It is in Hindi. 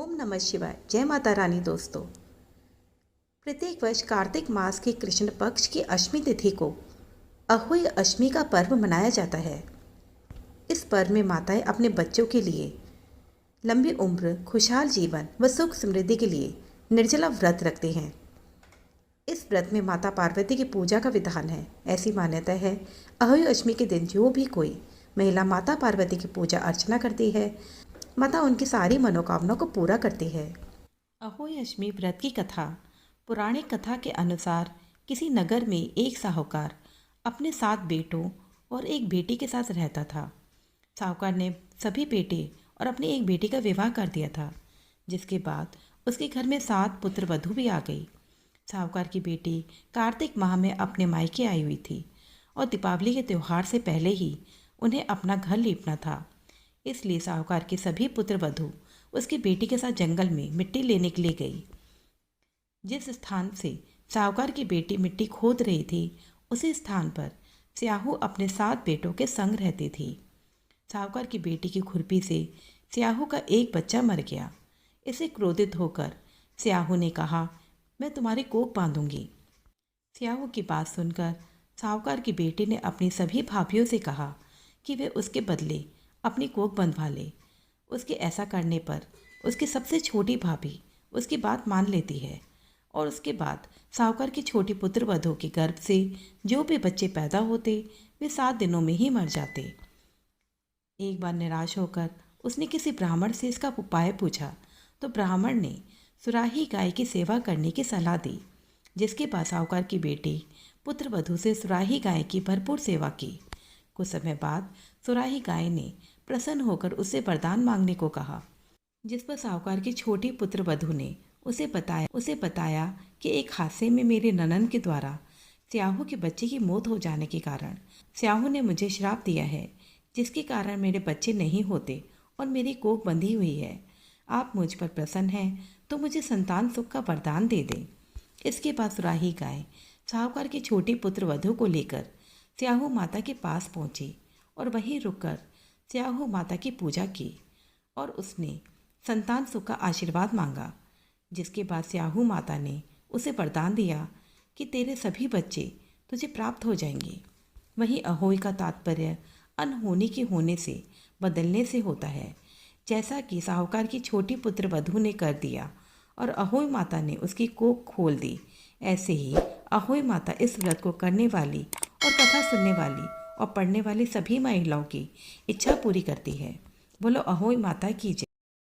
ओम नमः शिवाय। जय माता रानी। दोस्तों, प्रत्येक वर्ष कार्तिक मास की कृष्ण पक्ष की अष्टमी तिथि को अहोई अष्टमी का पर्व मनाया जाता है। इस पर्व में माताएं अपने बच्चों के लिए लंबी उम्र, खुशहाल जीवन व सुख समृद्धि के लिए निर्जला व्रत रखते हैं। इस व्रत में माता पार्वती की पूजा का विधान है। ऐसी मान्यता है, अहोई अष्टमी के दिन जो भी कोई महिला माता पार्वती की पूजा अर्चना करती है, माता उनकी सारी मनोकामनाओं को पूरा करती है। अहोई अष्टमी व्रत की कथा। पौराणिक कथा के अनुसार किसी नगर में एक साहूकार अपने 7 बेटों और एक बेटी के साथ रहता था। साहूकार ने सभी बेटे और अपनी एक बेटी का विवाह कर दिया था, जिसके बाद उसके घर में 7 पुत्र वधू भी आ गई। साहूकार की बेटी कार्तिक माह में अपने मायके आई हुई थी और दीपावली के त्यौहार से पहले ही उन्हें अपना घर लीपना था। इसलिए साहूकार के सभी पुत्र वधू उसकी बेटी के साथ जंगल में मिट्टी लेने के लिए गई। जिस स्थान से साहूकार की बेटी मिट्टी खोद रही थी, उसी स्थान पर स्याहू अपने 7 बेटों के संग रहती थी। साहूकार की बेटी की खुरपी से स्याहू का एक बच्चा मर गया। इसे क्रोधित होकर स्याहू ने कहा, मैं तुम्हारी कोख बांधूंगी। स्याहू की बात सुनकर साहूकार की बेटी ने अपनी सभी भाभियों से कहा कि वे उसके बदले अपनी कोख बंधवा ले। उसके ऐसा करने पर उसकी सबसे छोटी भाभी उसकी बात मान लेती है और उसके बाद साहूकार की छोटी पुत्र वधू के गर्भ से जो भी बच्चे पैदा होते वे 7 दिनों में ही मर जाते। एक बार निराश होकर उसने किसी ब्राह्मण से इसका उपाय पूछा, तो ब्राह्मण ने सुराही गाय की सेवा करने की सलाह दी, जिसके बाद साहूकार की बेटी पुत्र वधू से सुराही गाय की भरपूर सेवा की। कुछ समय बाद सुराही गाय ने प्रसन्न होकर उससे वरदान मांगने को कहा, जिस पर साहूकार की छोटी पुत्र वधू ने उसे बताया कि एक हादसे में मेरे ननन के द्वारा स्याहू के बच्चे की मौत हो जाने के कारण स्याहू ने मुझे श्राप दिया है, जिसके कारण मेरे बच्चे नहीं होते और मेरी कोख बंधी हुई है। आप मुझ पर प्रसन्न हैं तो मुझे संतान सुख का वरदान दे दें। इसके बाद सुराही गाय साहूकार की छोटी पुत्र वधू को लेकर स्याहू माता के पास पहुंची और वहीं रुककर स्याहू माता की पूजा की और उसने संतान सुख का आशीर्वाद मांगा, जिसके बाद स्याहू माता ने उसे वरदान दिया कि तेरे सभी बच्चे तुझे प्राप्त हो जाएंगे। वहीं अहोई का तात्पर्य अनहोनी के होने से, बदलने से होता है, जैसा कि साहूकार की छोटी पुत्र वधू ने कर दिया और अहोई माता ने उसकी कोख खोल दी। ऐसे ही अहोई माता इस व्रत को करने वाली और कथा सुनने वाली और पढ़ने वाली सभी महिलाओं की इच्छा पूरी करती है। बोलो अहोई माता की जय।